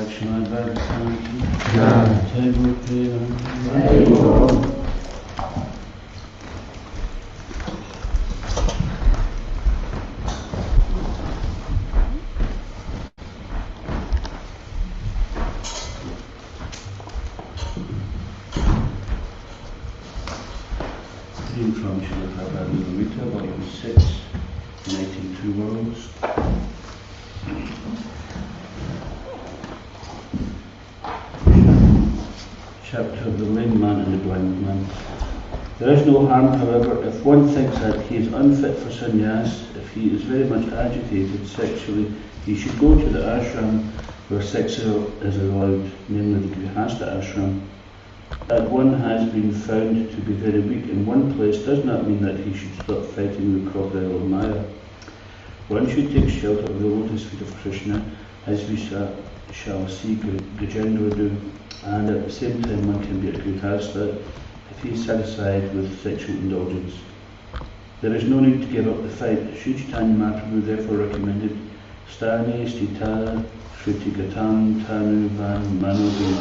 Srimad Bhagvaatam ki jai. Jai Guru. Reading from Srila Prabhupada, Volume 6, 182 Worlds. Chapter of the lame man and the blind man. There is no harm, however, if one thinks that he is unfit for sannyas. If he is very much agitated sexually, he should go to the ashram where sex is allowed, namely the Grihastha ashram. That one has been found to be very weak in one place does not mean that he should stop fighting the crocodile of Maya. One should take shelter of the lotus feet of Krishna, as we shall see Gajendra do, and at the same time one can be a Grihastha if he is satisfied with sexual indulgence. There is no need to give up the fight. Sri Chaitanya Mahaprabhu therefore recommended Stane Stita Shrutigatam Tanu Van Manovi.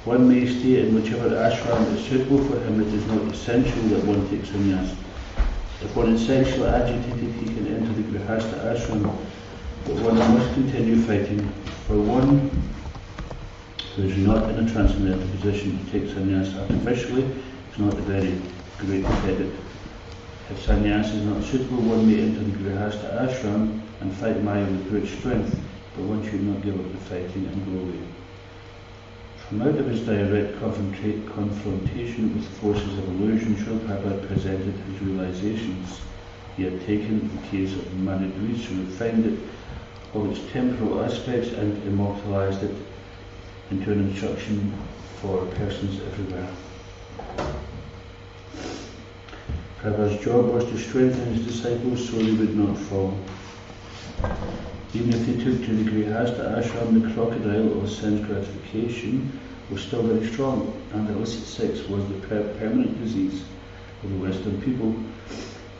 One may stay in whichever ashram is suitable for him. It is not essential that one takes sannyas. If one is sexually agitated, he can enter the Grihastha ashram, but one must continue fighting. For one who is not in a transcendental position to take sannyas artificially is not a very great credit. If sannyas is not suitable, one may enter the Grihastha ashram and fight Maya with great strength, but one should not give up the fighting and go away. From out of his direct confrontation with the forces of illusion, Srila Prabhupada presented his realizations. He had taken the case of Manadvisu, refined it of its temporal aspects and immortalized it into an instruction for persons everywhere. Prabhupada's job was to strengthen his disciples so they would not fall. Even if they took to the Grihastha ashram, the crocodile of sense gratification was still very strong, and illicit sex was the permanent disease of the Western people.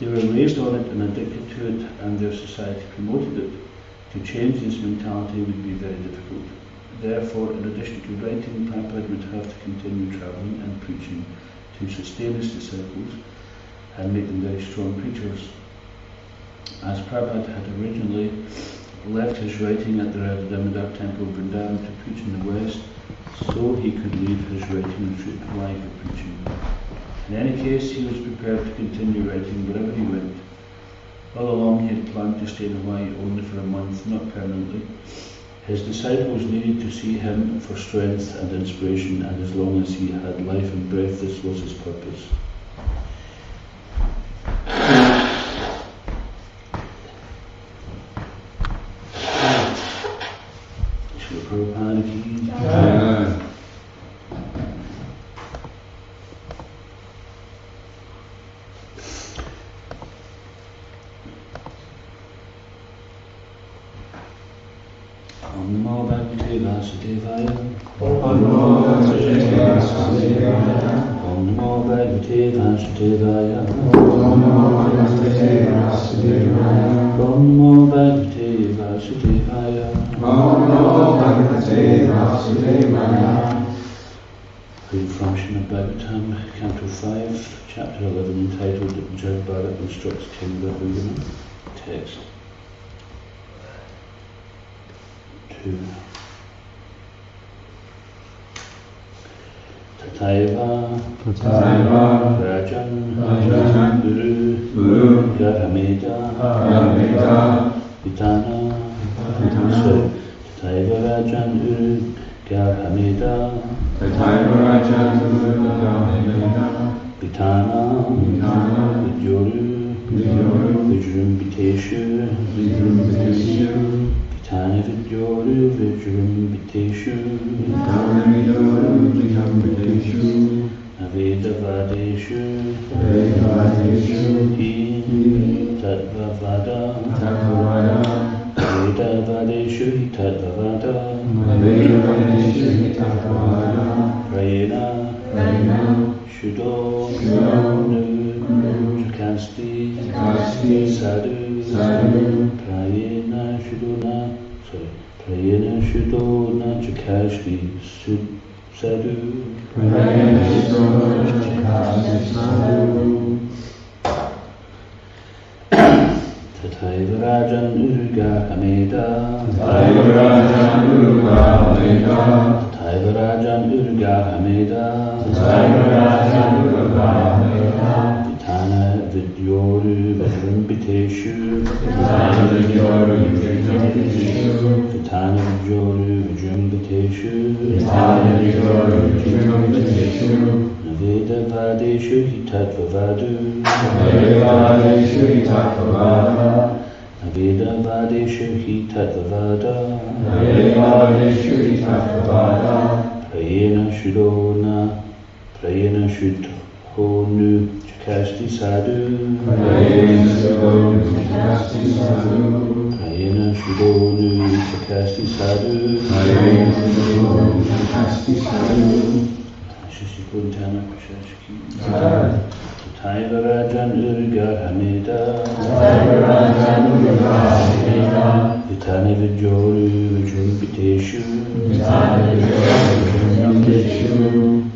They were raised on it and addicted to it, and their society promoted it. To change this mentality would be very difficult. Therefore, in addition to writing, Prabhupada would have to continue travelling and preaching to sustain his disciples and make them very strong preachers. As Prabhupada had originally left his writing at the Damodar temple of Vrindavan to preach in the West, so he could leave his writing retreat in Hawaii for preaching. In any case, he was prepared to continue writing wherever he went. All along he had planned to stay in Hawaii only for a month, not permanently. His disciples needed to see him for strength and inspiration, and as long as he had life and breath, this was his purpose. Prabhupada ki jai. Om Namo Bhagavate Vasudevaya. Om Namo Bhagavate Vasudevaya. Om Namo Bhagavate Vasudevaya. Om Namo Bhagavate Vasudevaya. Om Namo Bhagavate Vasudevaya. Om Namo Bhagavate Vasudevaya. Reading from Srimad Bhagvaatam, Canto 5, Chapter 11, entitled Jai Bharat Instructs King Bhagavata. Text 2. Tataiva Rajan Guru Garameda Vitana Tataiva Rajan Guru Garameda Vitana Vidyoru Vijrumbiteshu Vitana Vidyoru Vijrimbiteshu Navedavadeshu Hi Tatvavada Vedavadeshu Hi Tatvavada Prayena Shudo Chakasti Sadhu Prayena Shudona Chakasti Sadhu Tathaiva Rajan Urga Hameda Tathaiva Rajan Urga Hameda Vitana Vidyoru Vijrimbiteshu Vitana Vidyoru Vijrimbiteshu Navedavadeshu Hi Tatvavadu Navedavadeshu Hi Tatvavada Prayena Shudhonu Chakasti Sadhu Prayena Shudhonu Chakasti Sadhu Shishikuntana Prashashki Tathaiva Rajan Urga Hameda Vitani Vidyoru Vijrimbiteshu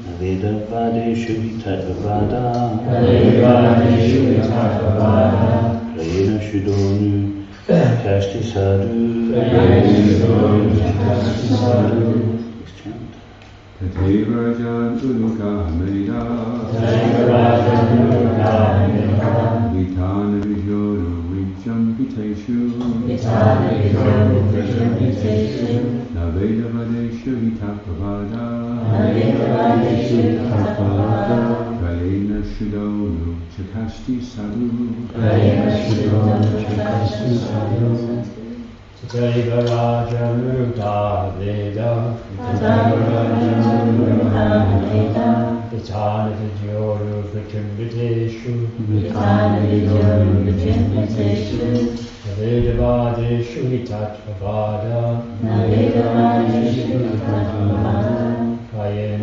Navedavadeshu Hi Tatvavada Prayena Shudhonu Chakasti Sadhu Tathaiva Rajan Urga Hameda Vitana Vidyoru Vijrimbiteshu Navedavadeshu Hi Tatvavada Prayena Shudhonu Chakasti Sadhu Tathaiva Rajan Urga Hameda Vitana Vidyoru Vijrimbiteshu Navedavadeshu Hi Tatvavada Prayena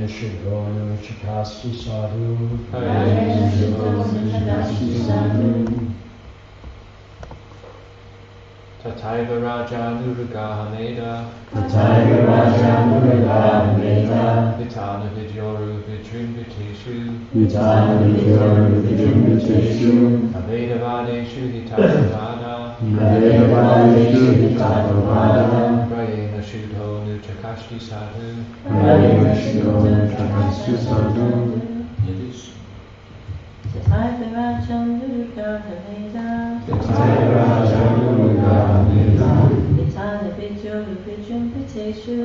Shudhonu Chakasti Sadhu Tathaiva Rajan Urga Hameda Vitana Vidyoru Vijrimbiteshu Navedavadeshu Hi Tatvavada Prayena Shudhonu Chakasti Sadhu Tathaiva Rajan Urga Hameda Vitana Vidyoru Vijrimbiteshu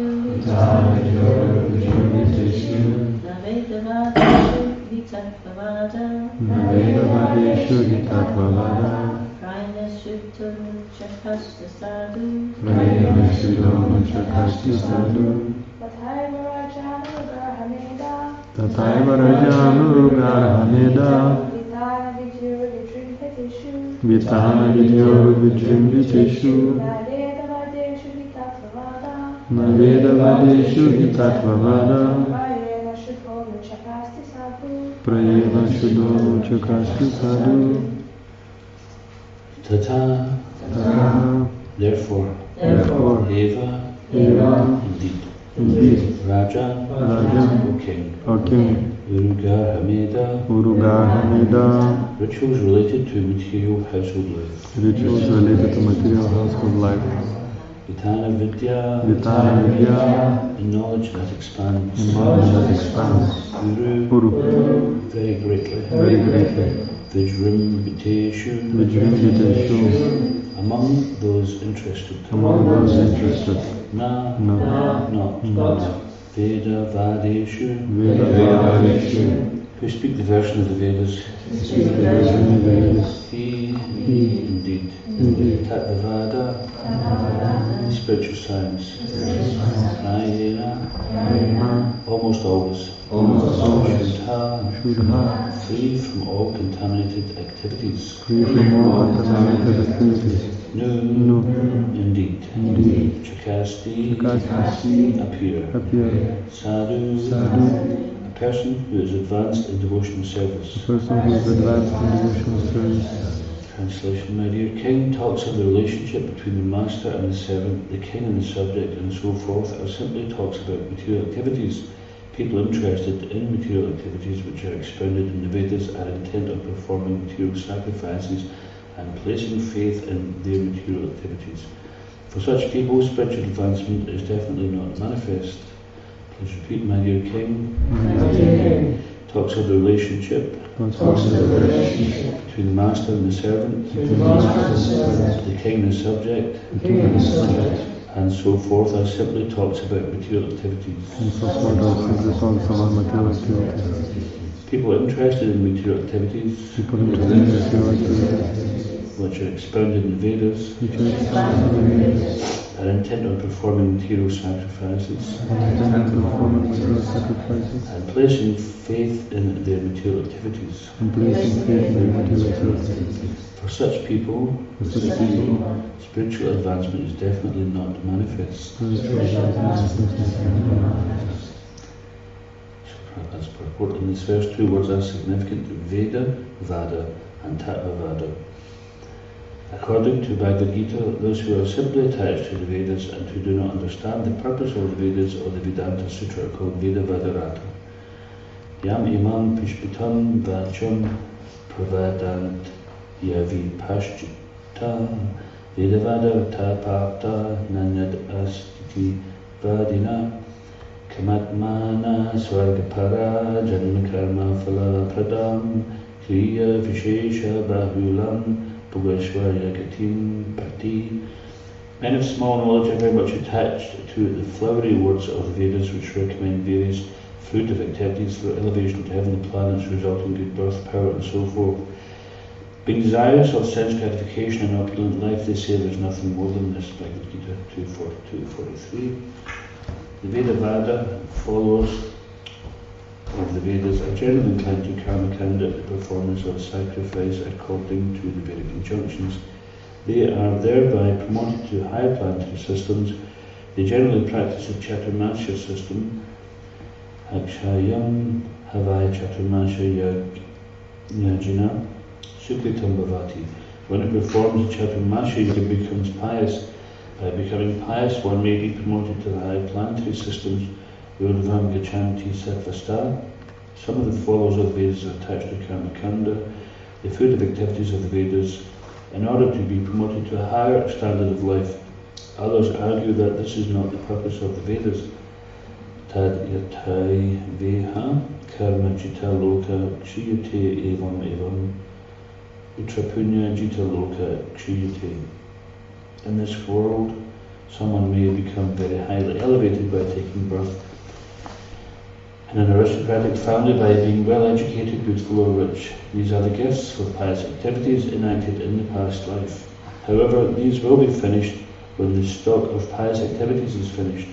Navedavadeshu Hi Tatvavada Prayena Shudhonu Chakasti Sadhu Tathaiva Rajan Urga Hameda Vitana Vidyoru Vijrimbiteshu Navedavadeshu Hi Tatvavada Prayena Shudhonu Chakasti Sadhu Tata Therefore Eva Indeed Raja O King Urga Hameda Rituals related to material household life. Vitana Vidya in knowledge that expands. Guru very greatly. Vijrimbiteshu among those interested. Not. Vedavadeshu who speak the version of the Vedas. speak the version of the Vedas. He, He, indeed. indeed. Tattva-vada, spiritual science. Prayena, Prema, almost always. Shuddha, Shuddha, free from all contaminated activities. free from all contaminated activities. Nu, Nu, indeed. indeed. Chakasti, Chakasti, appear. appear. Sadhu, Sadhu, a person who is advanced in devotional service. a person who is advanced in devotional service. Translation, my dear king talks of the relationship between the master and the servant, the king and the subject, and so forth, or simply talks about material activities. People interested in material activities which are expounded in the Vedas are intent on performing material sacrifices and placing faith in their material activities. For such people, spiritual advancement is definitely not manifest. Please repeat, my dear king. Talks of the relationship between the master and the servant, the king and the subject, and so forth, as simply talks about material activities. People interested in material activities, which are expounded in the Vedas, are intent on performing material sacrifices and placing faith in their material activities. For such people, spiritual advancement is definitely not manifest. As purport in this verse, two words are significant: Veda, Vada, and Tattva-vada. According to Bhagavad Gita, those who are simply attached to the Vedas and who do not understand the purpose of the Vedas or the Vedanta Sutra are called Veda-Vadarata. Yam imam pishpitam vacham pravadant yavi pashchita Veda-Vadarata parta nanyad astiti vadina kamatmana swargapara janma karma phala pradam kriya vishesha bahulam Men of small knowledge are very much attached to the flowery words of the Vedas, which recommend various fruitive activities for elevation to heavenly planets, resulting in good birth, power, and so forth. Being desirous of sense gratification and opulent life, they say there's nothing more than this. Bhagavad Gita 2:42-43. The Veda-Vada followers of the Vedas are generally inclined to karma-kanda, the performance of sacrifice according to the Vedic injunctions. They are thereby promoted to higher planetary systems. They generally practice the Chaturmasya system. Akshayam Havaya Chaturmasya Yajna Sukritam Bhavati. When it performs the Chaturmasya yoga, becomes pious. By becoming pious, one may be promoted to the higher planetary systems. Urdhvam Gachanti Satvasta. Some of the followers of the Vedas are attached to Karma-kanda, the fruitive activities of the Vedas, in order to be promoted to a higher standard of life. Others argue that this is not the purpose of the Vedas. Tad yatai veha karma jita loka kshiyate evam evam utrapunya jita loka kshiyate. In this world, someone may become very highly elevated by taking birth in an aristocratic family, by being well educated, beautiful or rich. These are the gifts for pious activities enacted in the past life. However, these will be finished when the stock of pious activities is finished.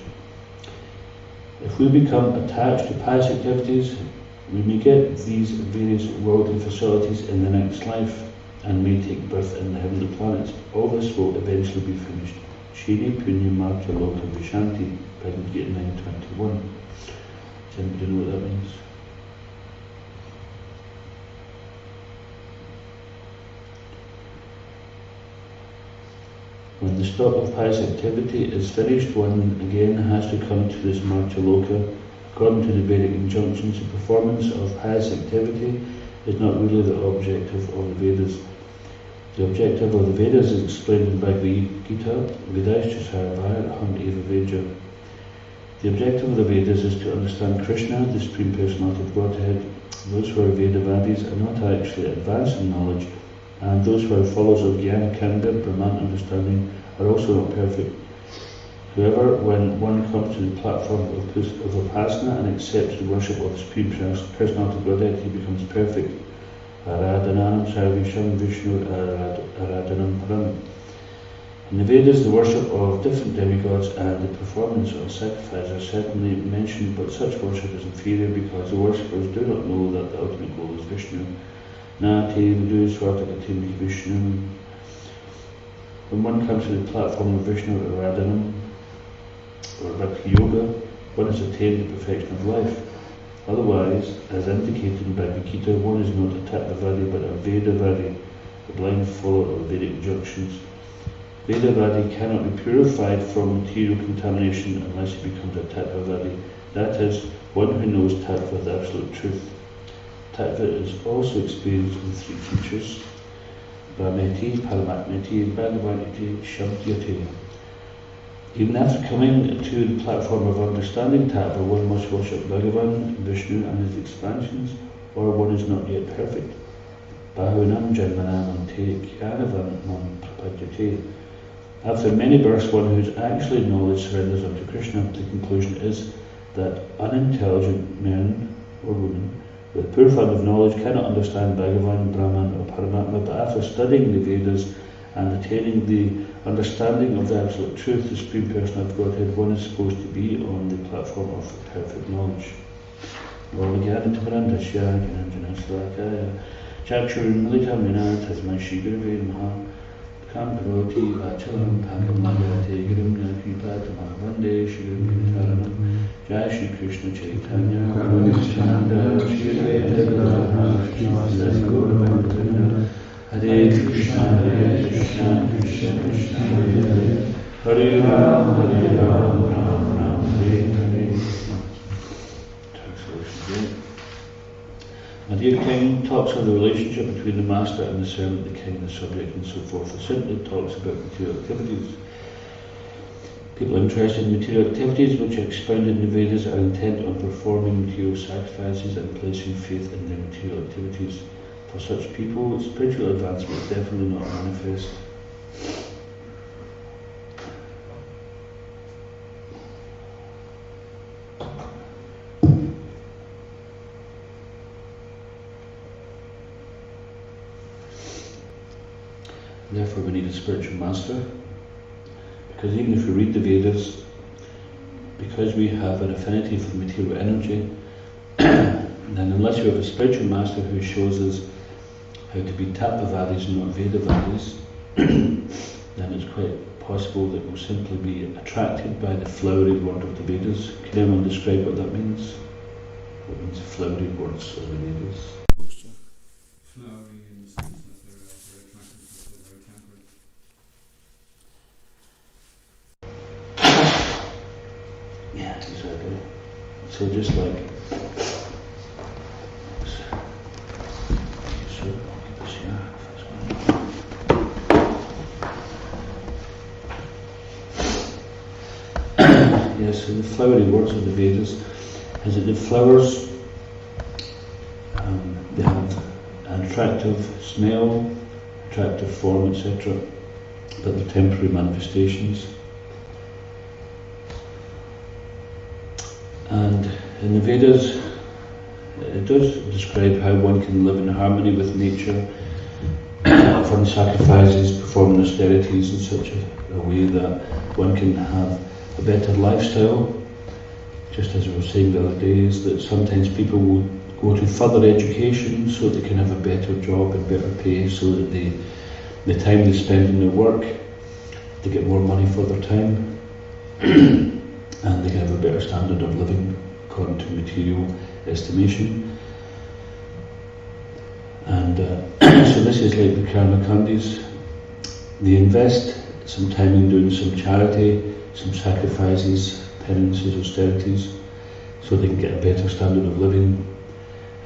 If we become attached to pious activities, we may get these various worldly facilities in the next life and may take birth in the heavenly planets. All this will eventually be finished. Shri Punya Martya Loka Vishanti, Bhagavad Gita 9:21. Does anybody know what that means? When the stock of pious activity is finished, one again has to come to this Martya Loka. According to the Vedic injunctions, the performance of pious activity is not really the objective of the Vedas. The objective of the Vedas is explained in Bhagavad Gita, Vedaischa Sarvaya Aham Eva Veja. The objective of the Vedas is to understand Krishna, the Supreme Personality of Godhead. Those who are Vedavadis are not actually advanced in knowledge, and those who are followers of Jnana Kanda, Brahman understanding, are also not perfect. However, when one comes to the platform of Vipassana and accepts the worship of the Supreme Personality of Godhead, he becomes perfect. Aradhanam Sarvisham Vishnu Aradhanam Param. In the Vedas, the worship of different demigods and the performance of sacrifice are certainly mentioned, but such worship is inferior because the worshippers do not know that the ultimate goal is Vishnu. Na te vidu swartakatim Vishnu. When one comes to the platform of Vishnu Aradhanam or Bhakti Yoga, one has attained the perfection of life. Otherwise, as indicated in Bhagavad Gita, one is not a Tattvavadi but a Vedavadi, the blind follower of Vedic injunctions. Vedavadi cannot be purified from material contamination unless he becomes a Tattvavadi, that is, one who knows Tattva with absolute truth. Tattva is also experienced in three features: Brahmeti, Paramatmeti, and Bhagavaniti, Shabdyati. Even after coming to the platform of understanding Tattva, one must worship Bhagavan, Vishnu and his expansions, or one is not yet perfect. Bahunam Janmanam Ante Kyanavan Mam Prapadyate. After many births, one who is actually in knowledge surrenders unto Krishna. The conclusion is that unintelligent men or women with a poor fund of knowledge cannot understand Bhagavan, Brahman or Paramatma, but after studying the Vedas and attaining the understanding of the absolute truth, the Supreme Person of Godhead, one is supposed to be on the platform of perfect knowledge. Kamkaroti Vachalam Pakamagate Grimna Kripatamah Vande Shri Taranam Jai Shri Krishna Chaitanya Nityananda Shri Advaita Gadadhara Srimad Gaurabhaktavrinda Hare Krishna Krishna Krishna Hare Hare Ram Ram Ram Hare Hare. My dear King talks of the relationship between the master and the servant, the king, the subject, and so forth. It simply talks about material activities. People interested in material activities, which are expounded in the Vedas, are intent on performing material sacrifices and placing faith in their material activities. For such people, spiritual advancement is definitely not manifest. Therefore we need a spiritual master, because even if we read the Vedas, because we have an affinity for material energy, then unless we have a spiritual master who shows us how to be Tattvavadis and not Vedavadis, then it's quite possible that we'll simply be attracted by the flowery word of the Vedas. Can anyone describe what that means? What means flowery words of the Vedas? Flowery in the sense that they're attractive because they're very temperate. Yeah, exactly. So just like yes, so the flowery words of the Vedas is that the flowers they have an attractive smell, attractive form, etc., but they're temporary manifestations. And in the Vedas, it does describe how one can live in harmony with nature, offering sacrifices, performing austerities in such a way that one can have a better lifestyle. Just as we were saying the other day, is that sometimes people will go to further education so they can have a better job and better pay, so that the time they spend in their work, they get more money for their time, and they can have a better standard of living according to material estimation. And so this is like the Karma Kandis. They invest some time in doing some charity, some sacrifices, penances, austerities, so they can get a better standard of living.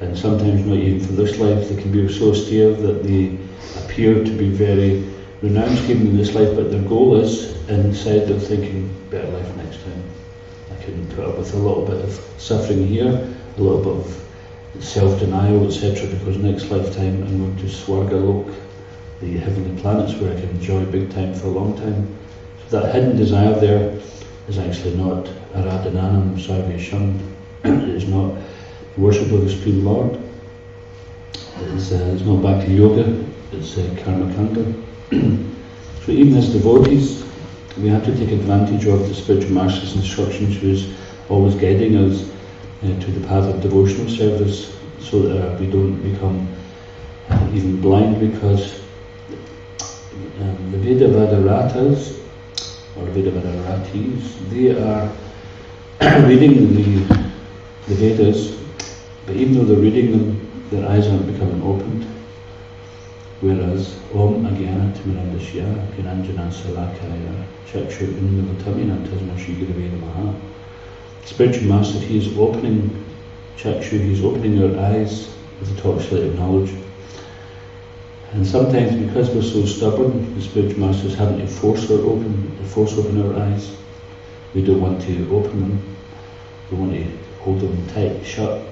And sometimes not even for this life, they can be so austere that they appear to be very renounced even in this life, but their goal is, inside they're thinking, better life next time. I can put up with a little bit of suffering here, a little bit of self-denial, etc., because next lifetime I'm going to Swargalok, the heavenly planets where I can enjoy big time for a long time. So that hidden desire there is actually not Aradhananam Sarvesham. It is not the worship of the Supreme Lord. It's not Bhakti Yoga, it's Karma Kanda. So even as devotees, we have to take advantage of the spiritual master's instructions, who is always guiding us to the path of devotional service, so that we don't become even blind, because the Vedavadaratas, or Vedavadaratis, they are reading the Vedas, but even though they're reading them, their eyes aren't becoming opened. Whereas Om Agyana Timirandasya Gyananjana Salakaya Chakshu Unnivatamina Tasma Shri Gurave Namaha. Spiritual Master, he is opening Chakshu, he is opening our eyes with the torchlight of knowledge. And sometimes, because we're so stubborn, the spiritual masters having to force open our eyes. We don't want to open them. We want to hold them tight, shut,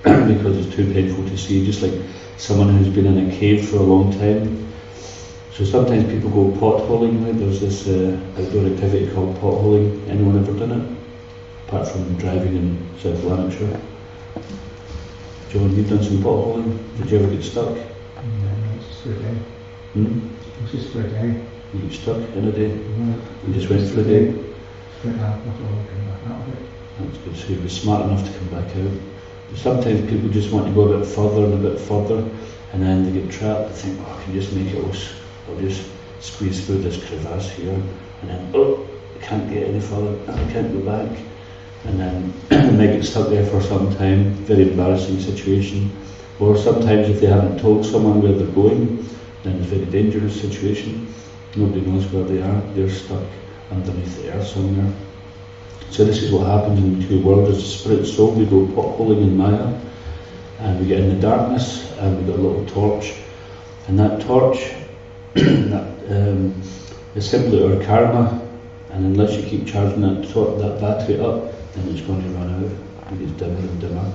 because it's too painful to see. Just like someone who's been in a cave for a long time. So sometimes people go potholing. There's this outdoor activity called potholing. Anyone ever done it? Apart from driving in South Lanarkshire. John, you've done some potholing. Did you ever get stuck? It's for a day. It's just for a day. You get stuck in a day? You just went for a day? Went out, that's all, came back out of it. That's good. So you were smart enough to come back out. But sometimes people just want to go a bit further and a bit further, and then they get trapped. They think, oh, I can just make it, I'll just squeeze through this crevasse here, and then, oh, I can't get any further, I can't go back. And then they might get stuck there for some time, very embarrassing situation. Or sometimes if they haven't told someone where they're going, then it's a very dangerous situation. Nobody knows where they are, they're stuck underneath the earth somewhere. So this is what happens in the material world. As a spirit soul, we go potholing in Maya, and we get in the darkness, and we got a little torch. And that torch is simply our karma, and unless you keep charging that battery up, then it's going to run out. It gets dimmer and dimmer.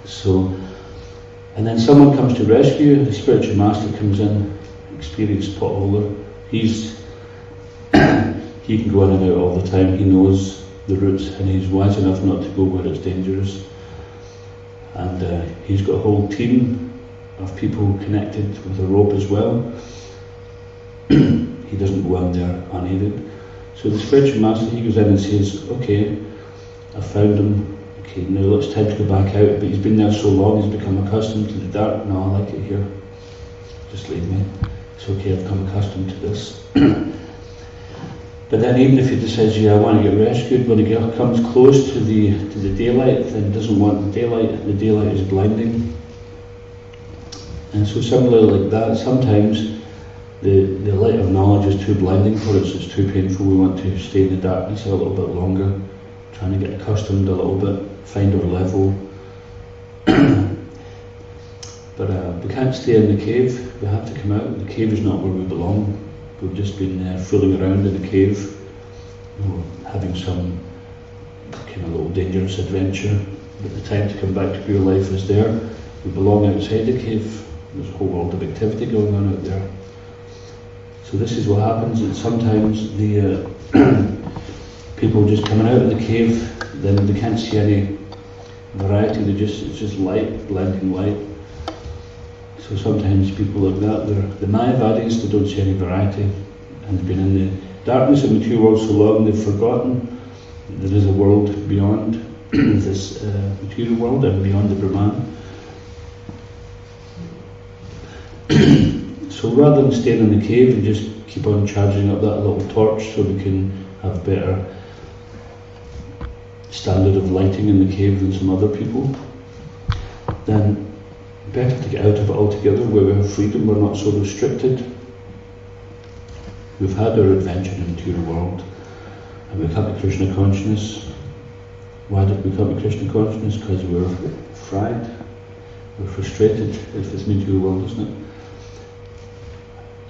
So, and then someone comes to rescue, the spiritual master comes in, experienced potholer. He can go in and out all the time, he knows the routes, and he's wise enough not to go where it's dangerous. And he's got a whole team of people connected with a rope as well. He doesn't go in there unaided. So the spiritual master, he goes in and says, okay, I found him. Okay, now it's time to go back out, but he's been there so long, he's become accustomed to the dark. No, I like it here. Just leave me. It's okay, I've come accustomed to this. But then even if he decides, yeah, I want to get rescued, when he comes close to the daylight, then doesn't want the daylight is blinding. And so similarly like that, sometimes the light of knowledge is too blinding for us, it's too painful, we want to stay in the darkness a little bit longer, trying to get accustomed a little bit, find our level. But we can't stay in the cave, we have to come out. The cave is not where we belong. We've just been fooling around in the cave, having some kind of little dangerous adventure, but the time to come back to pure life is there. We belong outside the cave. There's a whole world of activity going on out there. So this is what happens, that sometimes the people just coming out of the cave, then they can't see any variety, it's just light, blinding light. So sometimes people like that, they're the Mayavadis, they don't see any variety, and they've been in the darkness of the material world so long, they've forgotten there is a world beyond this material world and beyond the Brahman. So rather than staying in the cave and just keep on charging up that little torch so we can have better standard of lighting in the cave than some other people, then better to get out of it altogether, where we have freedom, we're not so restricted. We've had our adventure in the material world, and we come to Krishna consciousness. Why did we come to Krishna consciousness? Because we're fried, we're frustrated with this material world, isn't it?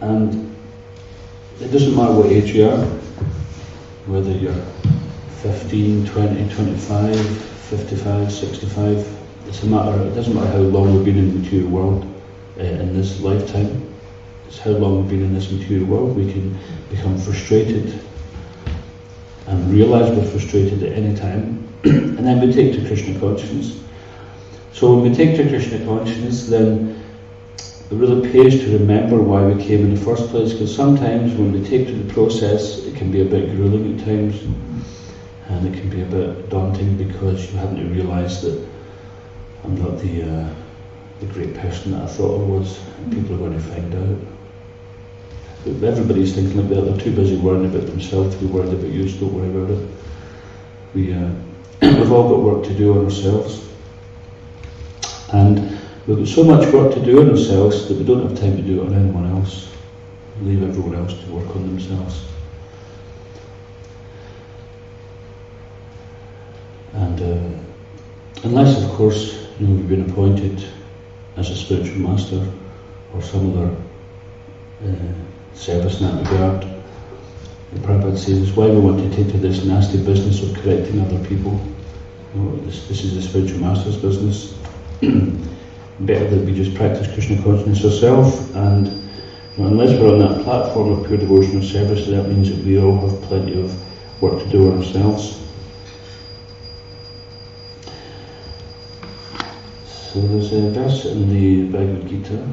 And it doesn't matter what age you are, whether you're 15, 20, 25, 55, 65, it doesn't matter how long we've been in the material world in this lifetime. It's how long we've been in this material world. We can become frustrated and realise we're frustrated at any time, and then we take to Krishna consciousness. So when we take to Krishna consciousness, then it really pays to remember why we came in the first place, because sometimes when we take to the process, it can be a bit grueling at times, and it can be a bit daunting because you haven't to realise that I'm not the great person that I thought I was, and people are going to find out. But everybody's thinking like that. They're too busy worrying about themselves to be worried about you, so don't worry about it. We've all got work to do on ourselves. And we've got so much work to do on ourselves that we don't have time to do it on anyone else. We leave everyone else to work on themselves. And unless, of course, you've been appointed as a spiritual master or some other service in that regard, the Prabhupada says, why we want to take to this nasty business of correcting other people. This is the spiritual master's business. Better that we just practice Krishna consciousness ourselves, and unless we're on that platform of pure devotional service, that means that we all have plenty of work to do on ourselves. So there's a verse in the Bhagavad Gita,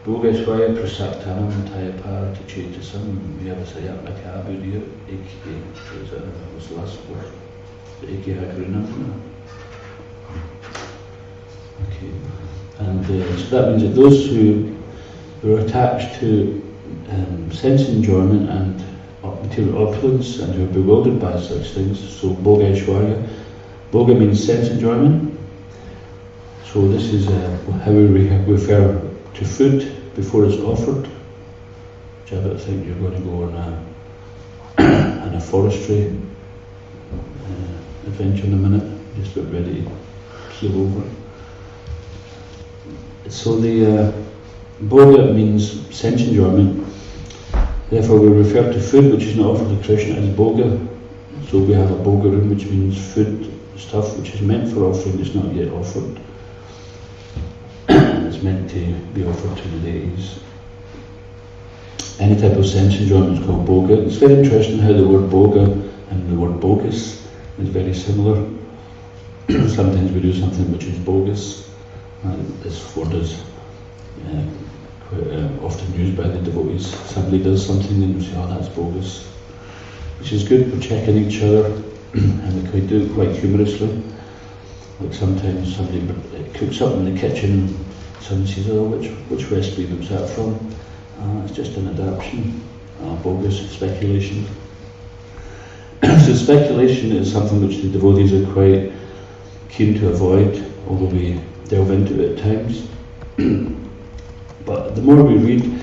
Bhogeshvaya prasaktanam tayapara chetasam vyavasayatmaka abhidya ekhe. That was the last word. Ekhe hakarunam. Okay. And so that means that those who are attached to sense enjoyment and material opulence and who are bewildered by such things, so Bhogeshvaya, Bhoga means sense enjoyment. So this is how we refer to food before it's offered. Which I don't think you're going to go on a forestry adventure in a minute, just about ready to keel over. So the Bhoga means sense enjoyment. Therefore we refer to food which is not offered to Krishna as Bhoga. So we have a Bhoga room, which means food, stuff which is meant for offering is not yet offered. It's meant to be offered to the deities. Any type of sense enjoyment is called Bhoga. It's very interesting how the word Bhoga and the word bogus is very similar. Sometimes we do something which is bogus. This word is quite often used by the devotees. Somebody does something and we say, oh, that's bogus. Which is good for checking each other, and we can do it quite humorously. Like sometimes somebody cooks up in the kitchen, somebody says, oh, which recipe was that from? It's just an adaptation. Bogus, speculation. So speculation is something which the devotees are quite keen to avoid, although we delve into it at times. But the more we read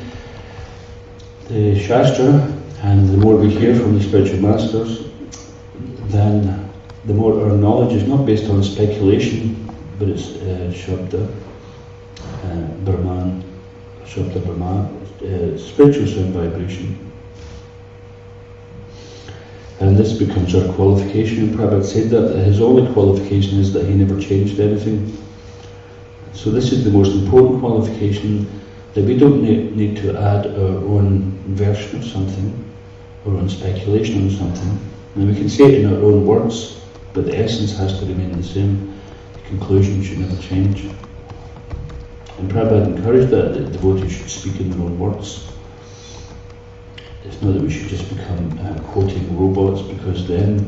the Shastra and the more we hear from the spiritual masters, then the more our knowledge is not based on speculation, but it's Shabda, Brahman, Shabda Brahman, spiritual sound vibration. And this becomes our qualification. And Prabhupada said that his only qualification is that he never changed anything. So this is the most important qualification, that we don't need to add our own version of something, our own speculation on something. And we can say it in our own words, but the essence has to remain the same. The conclusion should never change. And Prabhupada encouraged that devotees should speak in their own words. It's not that we should just become quoting robots, because then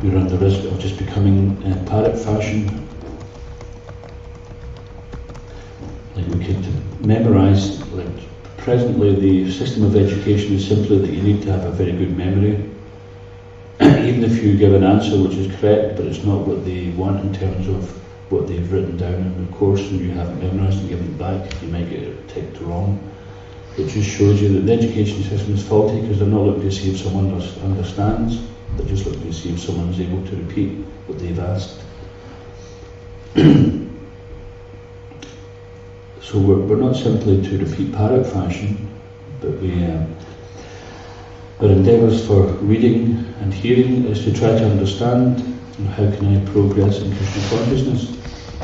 we run the risk of just becoming parrot fashion. Like we could memorise, like presently the system of education is simply that you need to have a very good memory. Even if you give an answer which is correct, but it's not what they want in terms of what they've written down in the course, and you haven't memorised and given it back, you might get it ticked wrong. It just shows you that the education system is faulty, because they're not looking to see if someone understands, they're just looking to see if someone's able to repeat what they've asked. So we're not simply to repeat parrot fashion, but our endeavours for reading and hearing is to try to understand, how can I progress in Krishna consciousness.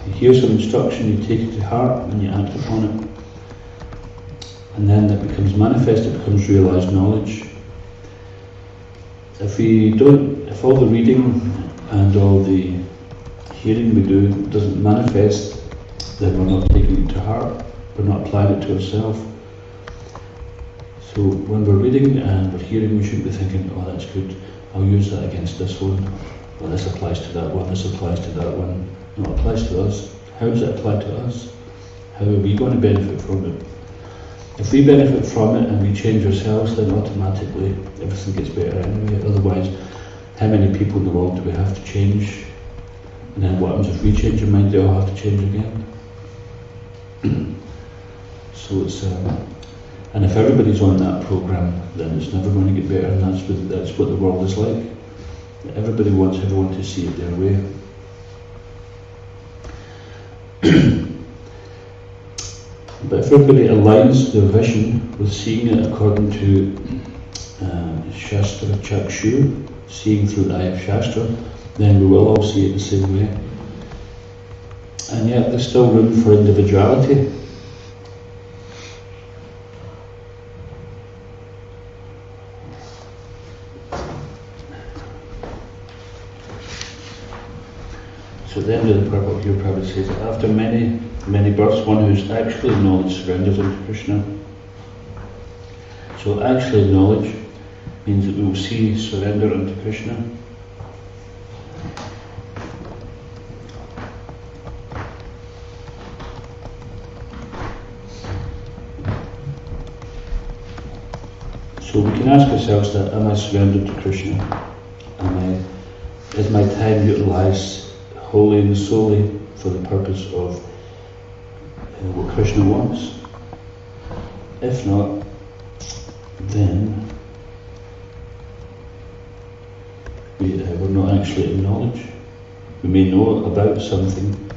You hear some instruction, you take it to heart and you act upon it. And then that becomes manifest, it becomes realised knowledge. if all the reading and all the hearing we do doesn't manifest, then we're not taking it to heart, we're not applying it to ourselves. So when we're reading and we're hearing, we shouldn't be thinking, oh, that's good, I'll use that against this one. Well, this applies to that one, this applies to that one. No, it applies to us. How does it apply to us? How are we going to benefit from it? If we benefit from it and we change ourselves, then automatically everything gets better anyway. Otherwise, how many people in the world do we have to change? And then what happens if we change our mind? They all have to change again. So it's and if everybody's on that program, then it's never going to get better, and that's what the world is like. Everybody wants everyone to see it their way. But if everybody aligns their vision with seeing it according to Shastra Chakshu, seeing through the eye of Shastra, then we will all see it the same way. And yet there's still room for individuality. So at the end of the purport here, Prabhupada says, after many, many births, one who's actually knowledge surrenders unto Krishna. So actually knowledge means that we will see surrender unto Krishna. So we can ask ourselves that, am I surrendered to Krishna? Is my time utilised wholly and solely for the purpose of what Krishna wants? If not, then we're not actually in knowledge. We may know about something,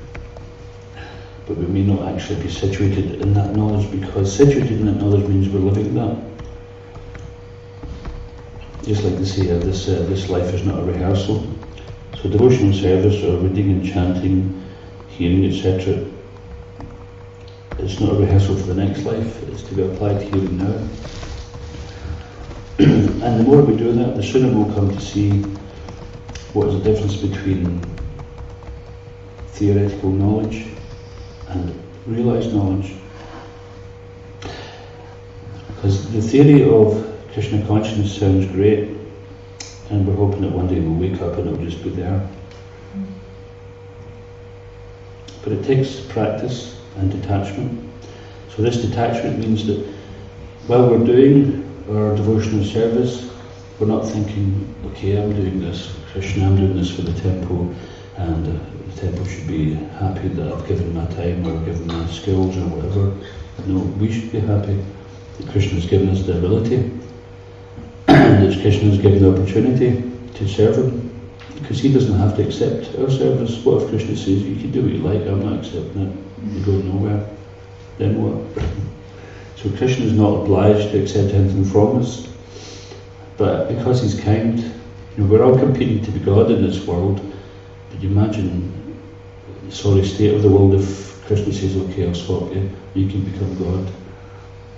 but we may not actually be situated in that knowledge, because situated in that knowledge means we're living that. Just like they say, this life is not a rehearsal. So devotional service or reading and chanting, hearing, etc., it's not a rehearsal for the next life, it's to be applied here and now. And the more we do that, the sooner we'll come to see what is the difference between theoretical knowledge and realised knowledge. Because the theory of Krishna consciousness sounds great, and we're hoping that one day we'll wake up and it'll just be there. But it takes practice and detachment. So this detachment means that while we're doing our devotional service, we're not thinking, okay, I'm doing this for Krishna, I'm doing this for the temple, and the temple should be happy that I've given my time or given my skills or whatever. No, we should be happy that Krishna's given us the ability, and that Krishna's given the opportunity to serve him, because he doesn't have to accept our service. What if Krishna says, you can do what you like, I'm not accepting it, you go nowhere, then what? So Krishna is not obliged to accept anything from us, but because he's kind, we're all competing to be God in this world. But you imagine the sorry state of the world if Krishna says, okay, I'll swap you, you can become God.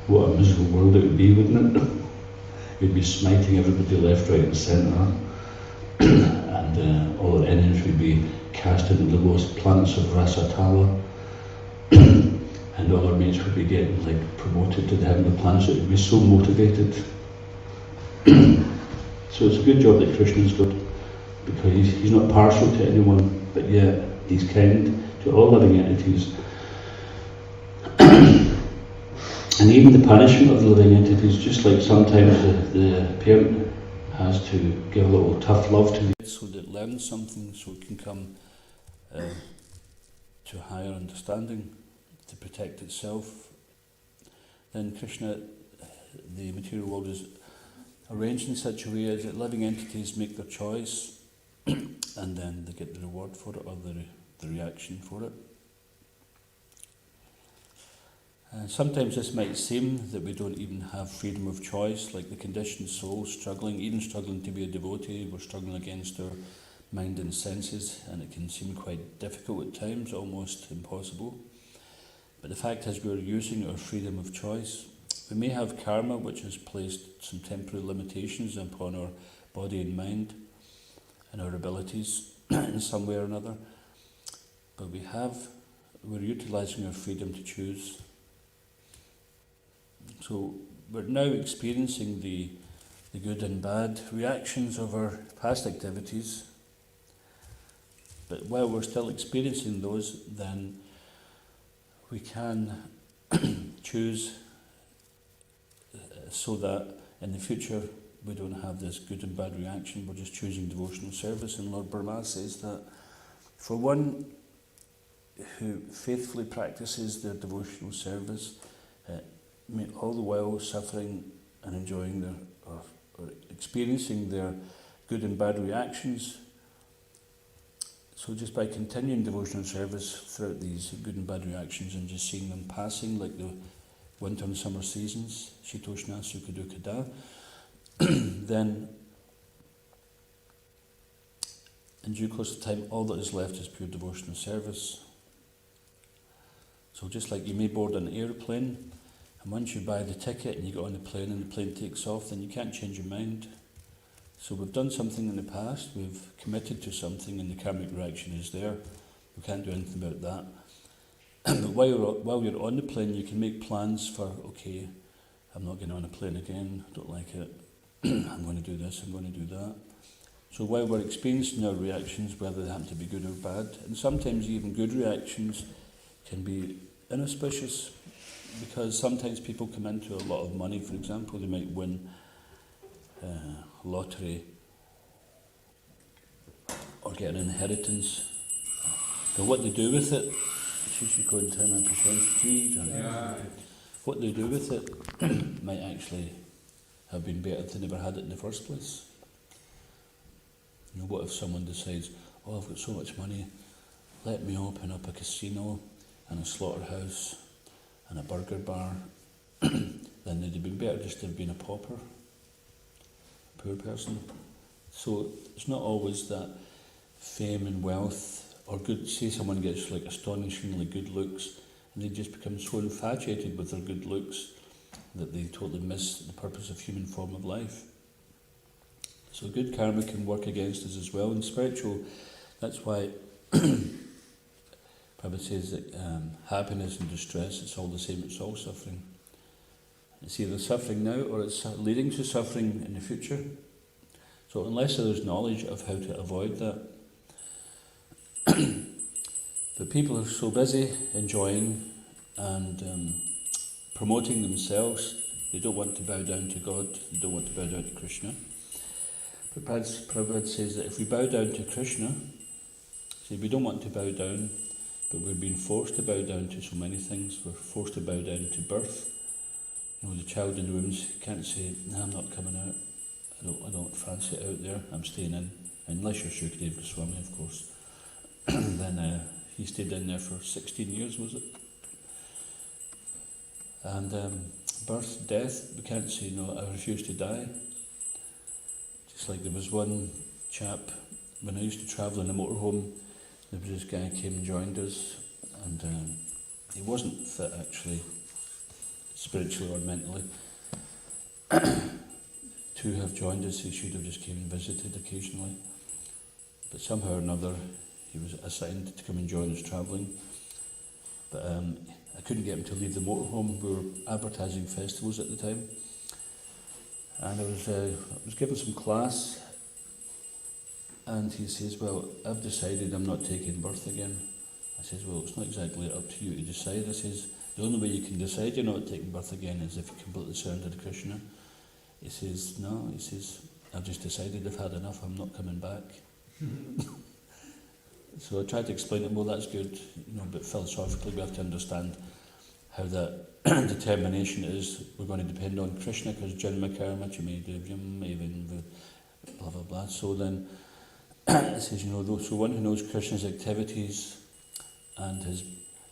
What a miserable world it would be, wouldn't it? We'd be smiting everybody left, right and centre, and all our enemies would be cast into the lowest planets of Rasatala, and all our mates would be getting promoted to the heavenly planets. It would be so motivated. So it's a good job that Krishna's good, because he's not partial to anyone, but yet he's kind to all living entities. And even the punishment of the living entities, just like sometimes the parent has to give a little tough love to the kids so that it learns something, so it can come to higher understanding to protect itself. Then Krishna, the material world is arranged in such a way as that living entities make their choice and then they get the reward for it, or the reaction for it. Sometimes this might seem that we don't even have freedom of choice, like the conditioned soul struggling to be a devotee. We're struggling against our mind and senses, and it can seem quite difficult at times, almost impossible. But the fact is, we're using our freedom of choice. We may have karma which has placed some temporary limitations upon our body and mind and our abilities in some way or another, but we're utilising our freedom to choose. So we're now experiencing the good and bad reactions of our past activities, but while we're still experiencing those, then we can choose so that in the future we don't have this good and bad reaction. We're just choosing devotional service. And Lord Brahma says that for one who faithfully practices their devotional service, all the while suffering and enjoying their or experiencing their good and bad reactions. So just by continuing devotional service throughout these good and bad reactions and just seeing them passing like the winter and summer seasons, Shitoshna Sukha Dukkha Da, then in due course of time all that is left is pure devotional service. So just like you may board an airplane, and once you buy the ticket and you get on the plane and the plane takes off, then you can't change your mind. So we've done something in the past, we've committed to something, and the karmic reaction is there. We can't do anything about that. But while you're on the plane, you can make plans for, okay, I'm not getting on a plane again, I don't like it, I'm going to do this, I'm going to do that. So while we're experiencing our reactions, whether they happen to be good or bad, and sometimes even good reactions can be inauspicious, because sometimes people come into a lot of money. For example, they might win lottery or get an inheritance. But what they do with it, what they do with it might actually have been better if they never had it in the first place. You know, what if someone decides, oh, I've got so much money, let me open up a casino and a slaughterhouse and a burger bar, then they'd have been better just to have been a pauper, a poor person. So it's not always that fame and wealth or good, say someone gets like astonishingly good looks and they just become so infatuated with their good looks that they totally miss the purpose of human form of life. So good karma can work against us as well. In spiritual, that's why Prabhupada says that happiness and distress, it's all the same, it's all suffering. It's either suffering now or it's leading to suffering in the future. So unless there's knowledge of how to avoid that. But people are so busy enjoying and promoting themselves, they don't want to bow down to God, they don't want to bow down to Krishna. Prabhupada says that if we bow down to Krishna, we don't want to bow down, but we're being forced to bow down to so many things. We're forced to bow down to birth. You know, the child in the wombs can't say, no, I'm not coming out. I don't fancy it out there. I'm staying in. Unless you're Shukadeva Goswami, of course. Then he stayed in there for 16 years, was it? And birth, death, we can't say, no, I refuse to die. Just like there was one chap, when I used to travel in a motorhome, there was this guy came and joined us, and he wasn't fit actually, spiritually or mentally, to have joined us. He should have just came and visited occasionally. But somehow or another, he was assigned to come and join us travelling. But I couldn't get him to leave the motorhome. We were advertising festivals at the time. And I was given some class, and he says, well, I've decided I'm not taking birth again. I says, well, it's not exactly up to you to decide. I says, the only way you can decide you're not taking birth again is if you completely surrender to Krishna. He says, no, he says, I've just decided I've had enough, I'm not coming back. So I tried to explain it, well, that's good, you know, but philosophically we have to understand how that determination is. We're going to depend on Krishna, because Janma Karma Chamadevyam even blah blah blah. So then it says, you know, so one who knows Krishna's activities and his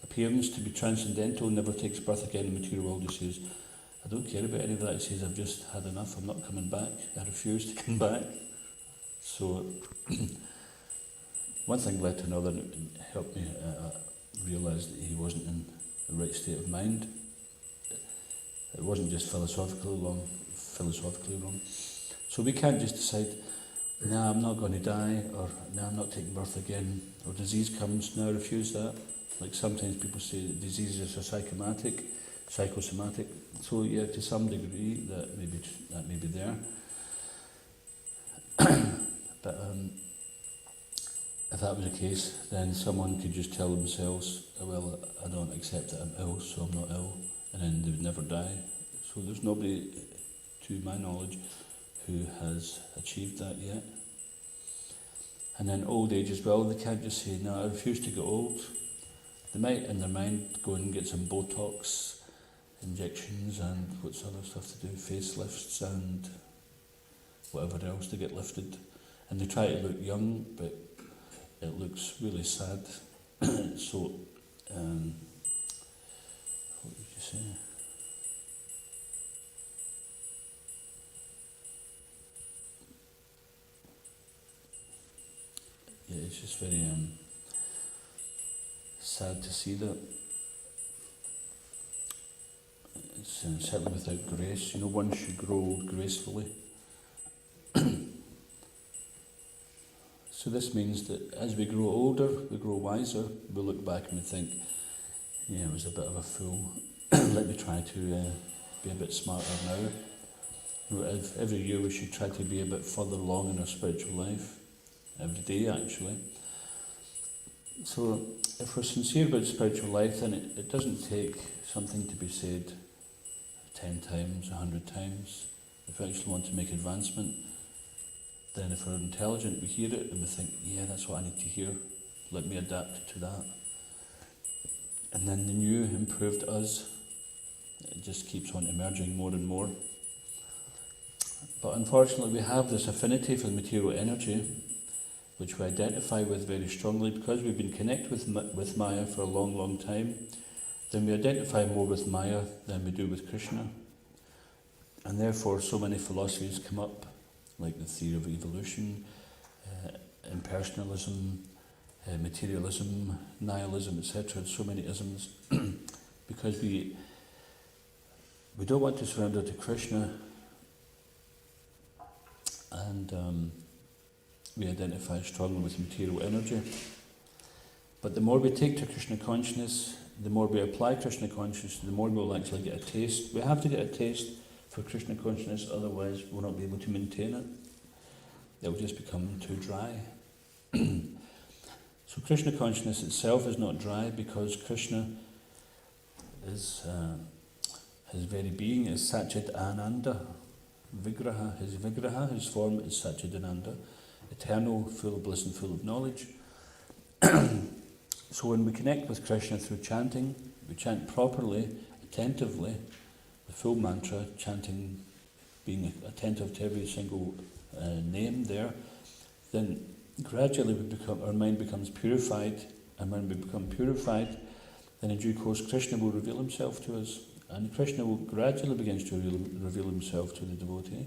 appearance to be transcendental never takes birth again in the material world. He says, I don't care about any of that. He says, I've just had enough, I'm not coming back. I refuse to come back. So one thing led to another, and it helped me realise that he wasn't in the right state of mind. It wasn't just philosophically wrong. So we can't just decide, nah, I'm not going to die, or nah, I'm not taking birth again, or disease comes, now I refuse that. Like sometimes people say that diseases are psychosomatic. So yeah, to some degree that may be there. But if that was the case, then someone could just tell themselves, well, I don't accept that I'm ill, so I'm not ill, and then they would never die. So there's nobody, to my knowledge, who has achieved that yet. And then old age as well, they can't just say, no, I refuse to get old. They might, in their mind, go and get some Botox injections and what's other stuff to do, facelifts and whatever else to get lifted. And they try to look young, but it looks really sad. So, what would you say? Yeah, it's just very sad to see that. It's certainly without grace. You know, one should grow gracefully. So this means that as we grow older, we grow wiser, we look back and we think, yeah, I was a bit of a fool. Let me try to be a bit smarter now. You know, every year we should try to be a bit further along in our spiritual life. Every day, actually. So if we're sincere about spiritual life, then it doesn't take something to be said 10 times, 100 times. If we actually want to make advancement, then if we're intelligent, we hear it and we think, yeah, that's what I need to hear. Let me adapt to that. And then the new, improved us, it just keeps on emerging more and more. But unfortunately, we have this affinity for material energy, which we identify with very strongly because we've been connected with Maya for a long, long time. Then we identify more with Maya than we do with Krishna. And therefore, so many philosophies come up, like the theory of evolution, impersonalism, materialism, nihilism, etc. So many isms, because we don't want to surrender to Krishna, and we identify strongly with material energy. But the more we take to Krishna consciousness, the more we apply Krishna consciousness, the more we'll actually get a taste. We have to get a taste for Krishna consciousness, otherwise we'll not be able to maintain it. It will just become too dry. So Krishna consciousness itself is not dry because Krishna is, his very being is Satchit Ananda. His form is Satchit Ananda, eternal, full of bliss and full of knowledge. So when we connect with Krishna through chanting, we chant properly, attentively, the full mantra, chanting, being attentive to every single name there, then gradually our mind becomes purified, and when we become purified, then in due course Krishna will reveal himself to us, and Krishna will gradually begin to reveal himself to the devotee.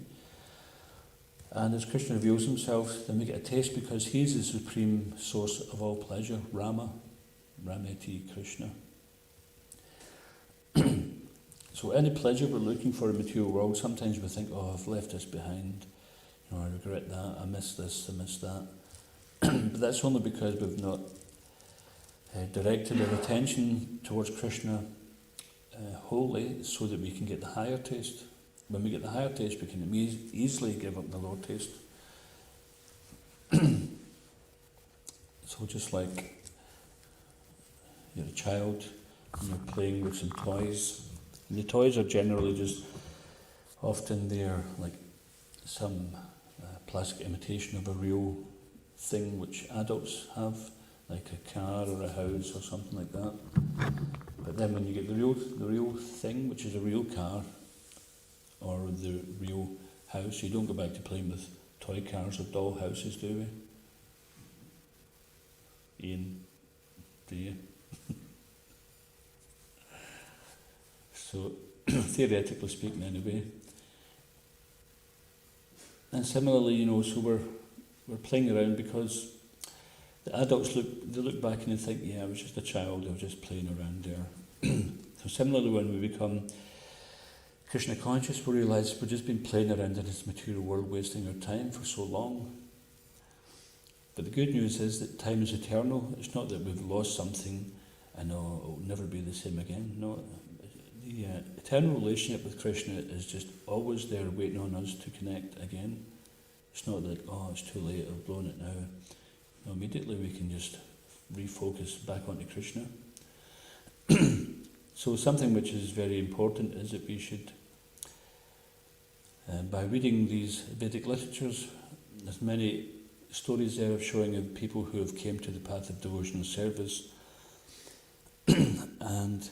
And as Krishna reveals himself, then we get a taste because he's the supreme source of all pleasure, Rameti Krishna. So any pleasure we're looking for in the material world, sometimes we think, oh, I've left this behind, I regret that, I miss this, I miss that. But that's only because we've not directed our attention towards Krishna wholly so that we can get the higher taste. When we get the higher taste, we can easily give up the lower taste. So just like you're a child and you're playing with some toys, and the toys are generally just, often they're like some plastic imitation of a real thing which adults have, like a car or a house or something like that. But then when you get the real thing, which is a real car, or the real house, you don't go back to playing with toy cars or doll houses, do we? Ian, do you? So, theoretically speaking anyway. And similarly, so we're playing around because the adults look back and they think, yeah, I was just a child, I was just playing around there. So similarly, when we become Krishna conscious, we realise we've just been playing around in this material world, wasting our time for so long. But the good news is that time is eternal. It's not that we've lost something and it'll never be the same again. No, the eternal relationship with Krishna is just always there waiting on us to connect again. It's not that, it's too late, I've blown it now. No, immediately we can just refocus back onto Krishna. So something which is very important is that we should, by reading these Vedic literatures, there's many stories there of showing of people who have came to the path of devotional service and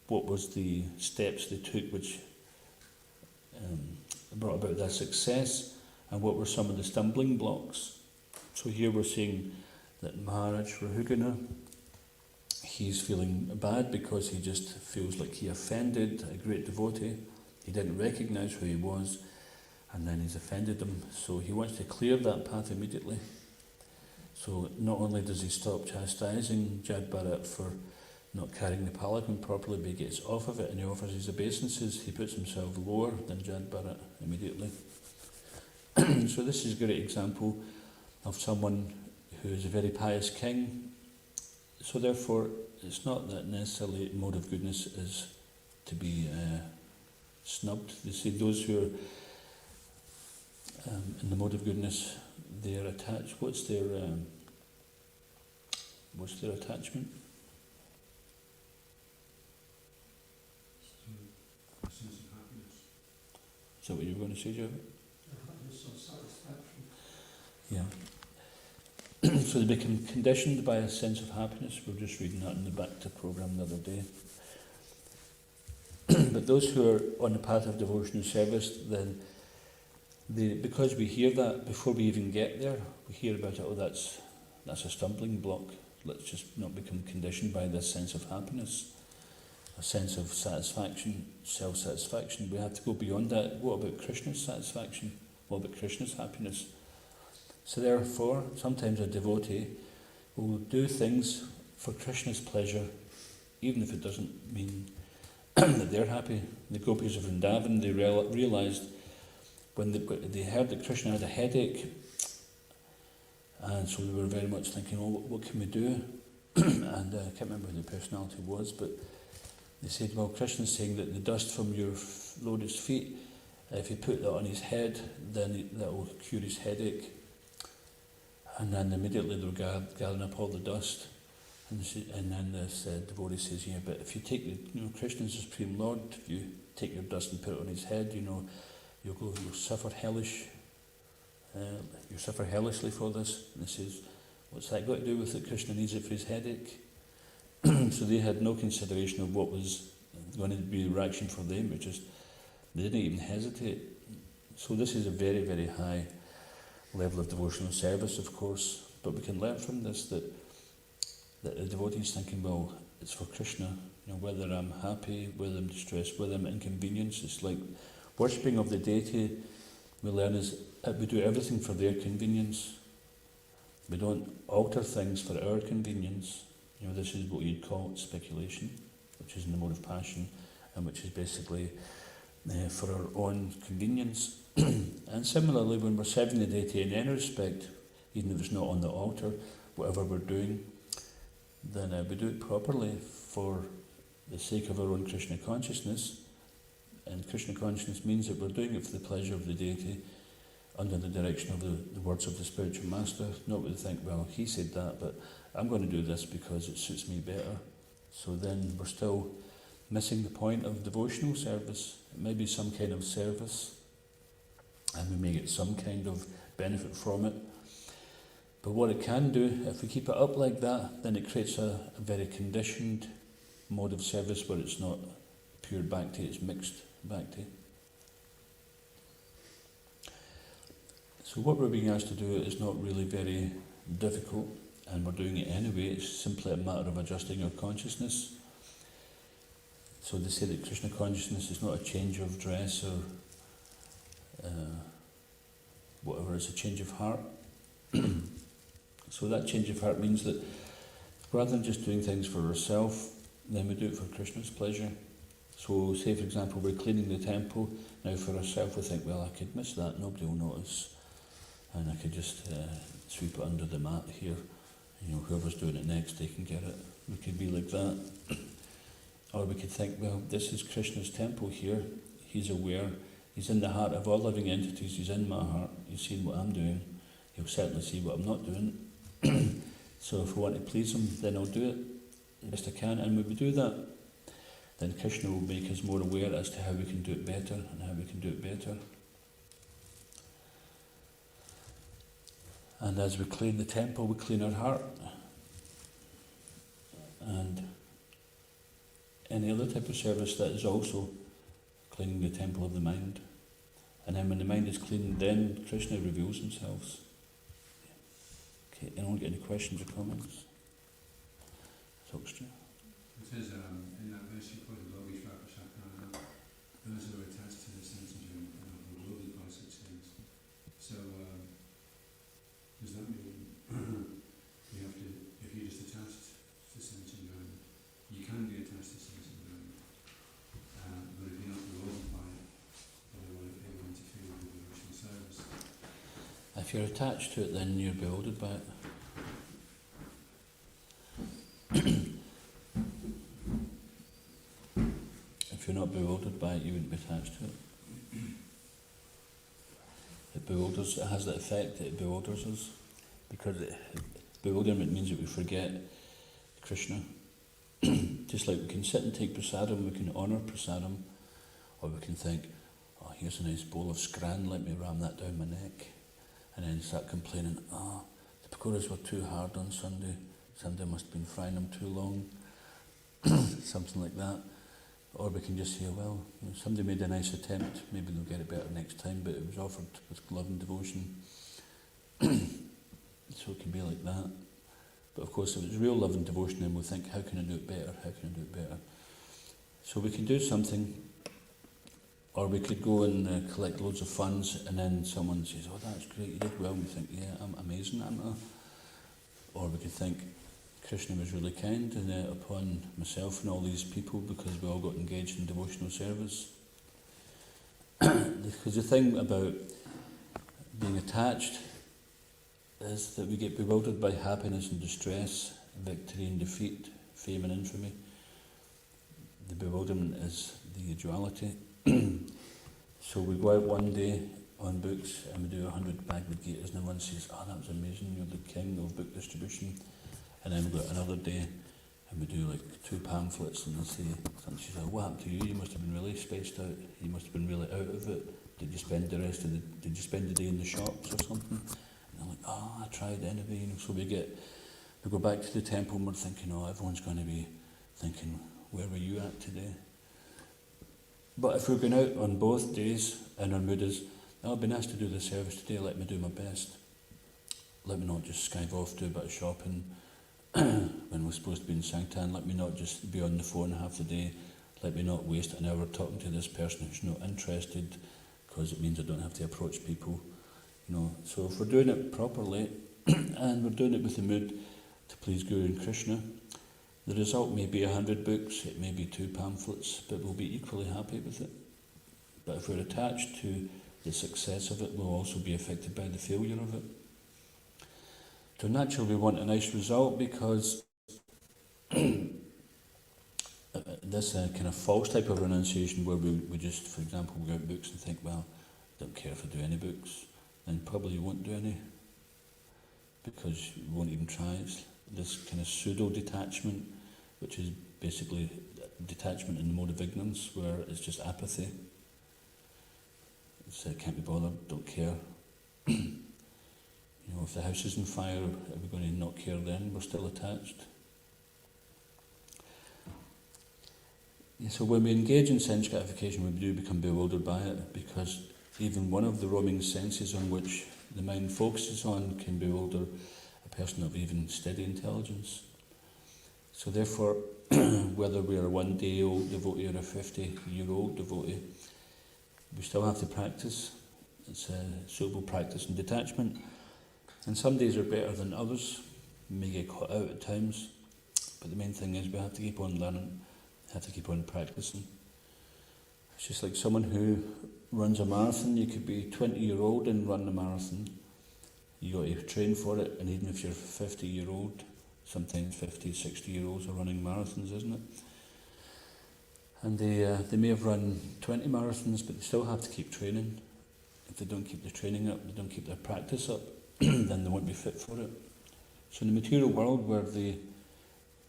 what was the steps they took which brought about their success, and what were some of the stumbling blocks. So here we're seeing that Maharaj Rahugana, he's feeling bad because he just feels like he offended a great devotee. He didn't recognise who he was, and then he's offended him. So he wants to clear that path immediately. So not only does he stop chastising Jad Bharat for not carrying the palanquin properly, but he gets off of it and he offers his obeisances. He puts himself lower than Jad Bharat immediately. So this is a great example of someone who is a very pious king. So therefore, it's not that necessarily mode of goodness is to be snubbed. They say those who are in the mode of goodness, they are attached. What's their attachment? A sense of happiness. Is that what you were going to say, Joe? Happiness or satisfaction. Yeah. So they become conditioned by a sense of happiness. We were just reading that in the back to program the other day. But those who are on the path of devotional service, then because we hear that before we even get there, we hear about it, that's a stumbling block. Let's just not become conditioned by this sense of happiness, a sense of satisfaction, self-satisfaction. We have to go beyond that. What about Krishna's satisfaction? What about Krishna's happiness? So therefore, sometimes a devotee will do things for Krishna's pleasure, even if it doesn't mean that they're happy. The gopis of Vrindavan, they realised when they heard that Krishna had a headache, and so they were very much thinking, what can we do? And I can't remember who the personality was, but they said, well, Krishna's saying that the dust from your lotus feet, if you put that on his head, then that will cure his headache. And then immediately they were gathering up all the dust. And then this devotee says, yeah, but if you take Krishna's the Supreme Lord, if you take your dust and put it on his head, you'll suffer you suffer hellishly for this. And he says, what's that got to do with it? Krishna needs it for his headache. So they had no consideration of what was going to be the reaction for them. They didn't even hesitate. So this is a very, very high level of devotional service, of course, but we can learn from this that the devotee is thinking, well, it's for Krishna, whether I'm happy, whether I'm distressed, whether I'm inconvenienced. It's like worshipping of the deity. We learn is that we do everything for their convenience. We don't alter things for our convenience. This is what you'd call speculation, which is in the mode of passion, and which is basically for our own convenience. And similarly, when we're serving the deity in any respect, even if it's not on the altar, whatever we're doing, then we do it properly for the sake of our own Krishna consciousness. And Krishna consciousness means that we're doing it for the pleasure of the deity, under the direction of the words of the spiritual master. Not to think, well, he said that, but I'm going to do this because it suits me better. So then we're still missing the point of devotional service. It may be some kind of service, and we may get some kind of benefit from it. But what it can do, if we keep it up like that, then it creates a very conditioned mode of service where it's not pure bhakti, it's mixed bhakti. So what we're being asked to do is not really very difficult, and we're doing it anyway. It's simply a matter of adjusting our consciousness. So they say that Krishna consciousness is not a change of dress or whatever, it's a change of heart. So that change of heart means that rather than just doing things for ourselves, then we do it for Krishna's pleasure. So say for example we're cleaning the temple, now for ourselves we think, well, I could miss that, nobody will notice, and I could just sweep it under the mat here, whoever's doing it next, they can get it. We could be like that. Or we could think, well, this is Krishna's temple here, he's aware, he's in the heart of all living entities, he's in my heart, he's seen what I'm doing, he'll certainly see what I'm not doing. So if we want to please him, then I'll do it the best I can, and when we do that, then Krishna will make us more aware as to how we can do it better and how we can do it better. And as we clean the temple, we clean our heart. And any other type of service that is also cleaning the temple of the mind. And then when the mind is clean, then Krishna reveals himself. Okay, anyone get any questions or comments? Talks to you. It says in that verse you quoted, those who are attached to the sense enjoyment will be by such things. So does that mean you have to, if you're just attached to sense enjoyment, you can be attached to sense enjoyment, but if you're not bewildered by it, then it won't interfere with the devotional service. If you're attached to it, then you're bewildered by it. If you're not bewildered by it, you wouldn't be attached to it. It bewilders, it has that effect, it bewilders us, because bewilderment means that we forget Krishna. Just like we can sit and take prasadam, we can honour prasadam, or we can think, oh, here's a nice bowl of scran, let me ram that down my neck, and then start complaining, the pakoras were too hard on Sunday, somebody must have been frying them too long, something like that. Or we can just say, well, somebody made a nice attempt, maybe they'll get it better next time, but it was offered with love and devotion. So it can be like that. But of course, if it's real love and devotion, then we'll think, how can I do it better? How can I do it better? So we can do something, or we could go and collect loads of funds, and then someone says, oh, that's great, you did well. And we think, yeah, I'm amazing, aren't I? Or we could think, Krishna was really kind upon myself and all these people because we all got engaged in devotional service. Because the thing about being attached is that we get bewildered by happiness and distress, victory and defeat, fame and infamy. The bewilderment is the duality. So we go out one day on books and we do 100 Bhagavad Gitas, and one says, oh, that was amazing, you're the king of book distribution. And then we go another day and we do like 2 pamphlets, and they say, something, she says, what happened to you? You must have been really spaced out. You must have been really out of it. Did you spend the day in the shops or something? And I'm like, I tried anyway. So we go back to the temple and we're thinking, everyone's going to be thinking, where were you at today? But if we're going out on both days and our mood is, it'd be nice to do the service today, let me do my best. Let me not just skive off, do a bit of shopping, when we're supposed to be in Sanktan, let me not just be on the phone half the day, let me not waste an hour talking to this person who's not interested, because it means I don't have to approach people. So if we're doing it properly, and we're doing it with the mood to please Guru and Krishna, the result may be 100 books, it may be 2 pamphlets, but we'll be equally happy with it. But if we're attached to the success of it, we'll also be affected by the failure of it. So naturally we want a nice result, because this kind of false type of renunciation where we just, for example, we go out books and think, well, I don't care if I do any books, then probably you won't do any, because you won't even try. It's this kind of pseudo-detachment, which is basically detachment in the mode of ignorance, where it's just apathy. It's can't be bothered, don't care. If the house is on fire, are we going to not care then? We're still attached. So when we engage in sense gratification, we do become bewildered by it, because even one of the roaming senses on which the mind focuses on can bewilder a person of even steady intelligence. So therefore, whether we are a 1-day-old devotee or a 50-year-old devotee, we still have to practice. It's a suitable practice and detachment. And some days are better than others. We may get caught out at times, but the main thing is we have to keep on learning, have to keep on practicing. It's just like someone who runs a marathon. You could be 20-year-old and run a marathon. You got to train for it, and even if you're 50-year-old, sometimes 50, 60-year-olds are running marathons, isn't it? And they may have run 20 marathons, but they still have to keep training. If they don't keep the training up, they don't keep their practice up, then they won't be fit for it. So in the material world, where the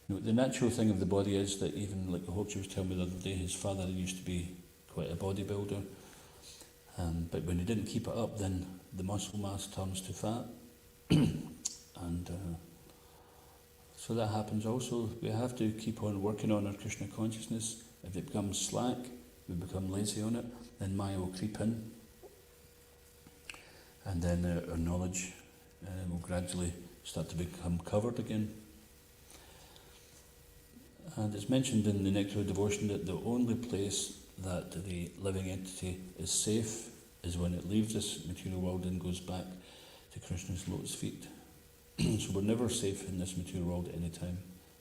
natural thing of the body is that, even like the Hochi was telling me the other day, his father used to be quite a bodybuilder, but when he didn't keep it up, then the muscle mass turns to fat, and so that happens also. We have to keep on working on our Krishna consciousness. If it becomes slack, we become lazy on it, then Maya will creep in, and then our knowledge will gradually start to become covered again. And it's mentioned in the Nectar of Devotion that the only place that the living entity is safe is when it leaves this material world and goes back to Krishna's lotus feet. So we're never safe in this material world at any time.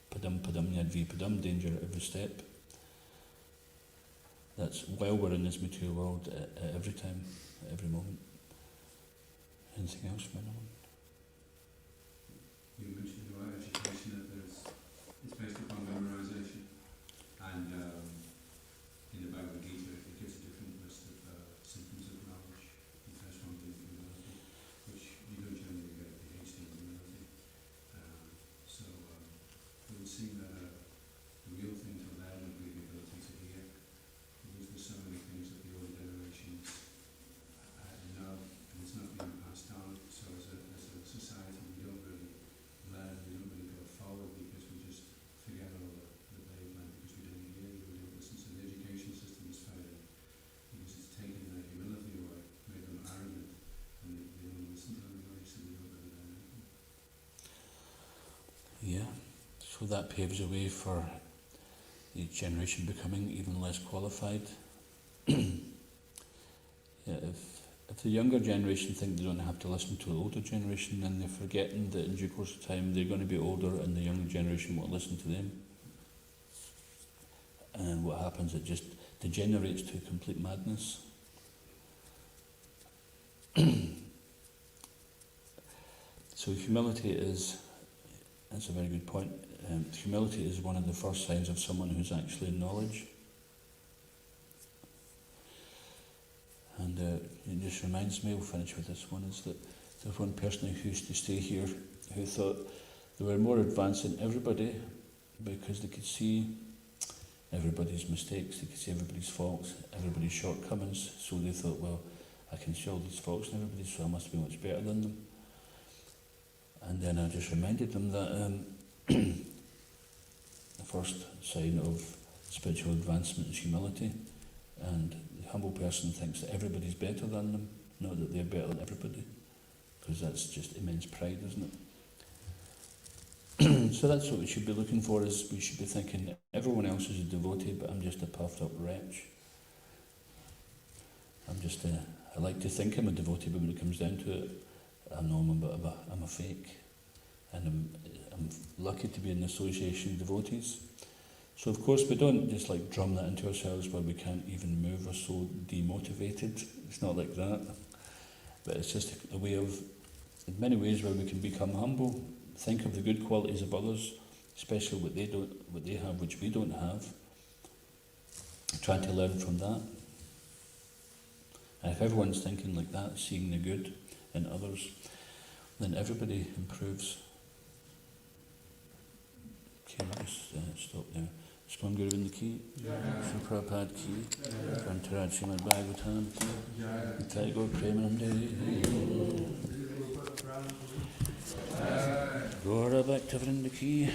Padam padam yadvi padam, danger at every step. That's while we're in this material world at every time, at every moment. Anything else, Manavan? You mentioned about education, that it's based upon memorization, and in the Bhagavad Gita it gives a different list of symptoms of knowledge. The first one being humility, which you don't generally get at PhD in humility. So it would seem that the real thing to learn would be the ability to hear, because there's so many things that the older generations know, and it's not being passed on. So as a society, we don't really learn, we don't really go forward, because we just forget all that they've learned, because we don't hear, we don't listen. So the education system is failing, because it's taken their humility away, made them arrogant, and they don't listen to anybody, so they don't really learn anything. Yeah, so that paves the way for each generation becoming even less qualified. Yeah, if the younger generation think they don't have to listen to the older generation, then they're forgetting that in due course of time they're going to be older and the younger generation won't listen to them. And what happens, it just degenerates to complete madness. So humility that's a very good point. Humility is one of the first signs of someone who's actually in knowledge. And it just reminds me, we'll finish with this one, is that there's one person who used to stay here who thought they were more advanced than everybody because they could see everybody's mistakes, they could see everybody's faults, everybody's shortcomings, so they thought, well, I can see all these faults in everybody, so I must be much better than them. And then I just reminded them that the first sign of spiritual advancement is humility, and the humble person thinks that everybody's better than them, not that they're better than everybody, because that's just immense pride, isn't it? So that's what we should be looking for, is we should be thinking that everyone else is a devotee, but I'm just a puffed up wretch. I like to think I'm a devotee, but when it comes down to it, I'm a fake. And I'm lucky to be in the association of devotees. So of course we don't just like drum that into ourselves where we can't even move, we're so demotivated. It's not like that. But it's just a way of, in many ways, where we can become humble, think of the good qualities of others, especially what they have which we don't have. Try to learn from that. And if everyone's thinking like that, seeing the good in others, then everybody improves. Okay, I'll just stop there. Swan Guru in the key, Sri Prabhupada key, Grantaraj Srimad Bhagvaatam key, Taigo Premanande, Gaura Bhaktivinoda key.